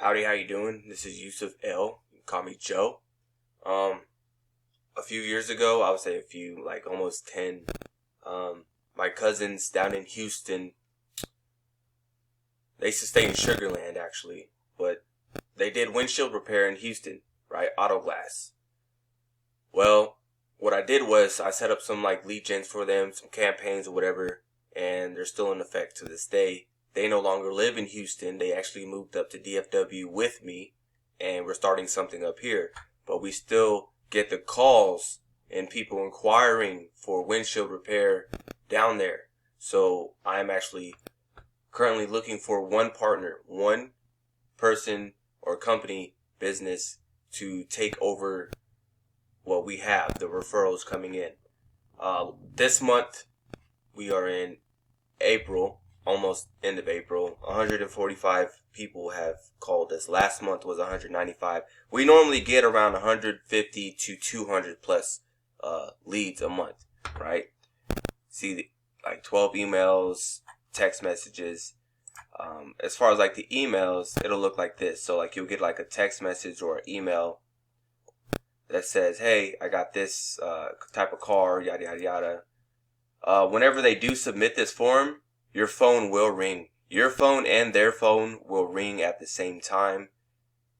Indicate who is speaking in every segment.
Speaker 1: Howdy, how you doing? This is Yusuf L. You can call me Joe. A few years ago, I would say almost 10, my cousins down in Houston, they used to stay in Sugar Land actually, but they did windshield repair in Houston, right? Auto glass. Well, what I did was I set up some lead gens for them, some campaigns or whatever, and they're still in effect to this day. They no longer live in Houston. They actually moved up to DFW with me, and we're starting something up here. But we still get the calls and people inquiring for windshield repair down there. So I'm actually currently looking for one partner, one person or company business to take over what we have, the referrals coming in. This month, we are in April, almost end of April. 145 people have called us. Last month was 195. We normally get around 150 to 200 plus leads a month, right? See, 12 emails, text messages. As far as the emails, it'll look like this. So you'll get a text message or an email that says, hey, I got this type of car, yada, yada, yada. Whenever they do submit this form, your phone will ring. Your phone and their phone will ring at the same time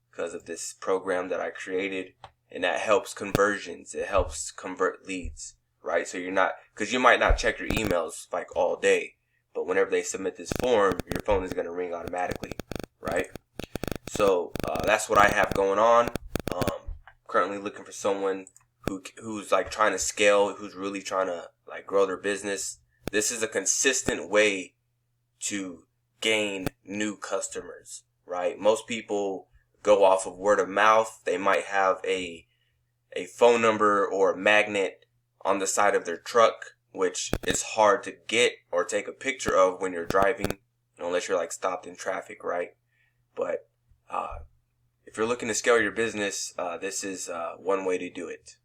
Speaker 1: because of this program that I created. And that helps conversions. It helps convert leads, right? So because you might not check your emails all day. But whenever they submit this form, your phone is going to ring automatically, right? So that's what I have going on. Currently looking for someone who's trying to scale, who's really trying to grow their business. This is a consistent way to gain new customers, right? Most people go off of word of mouth. They might have a phone number or a magnet on the side of their truck, which is hard to get or take a picture of when you're driving, unless you're stopped in traffic, right? But if you're looking to scale your business, this is one way to do it.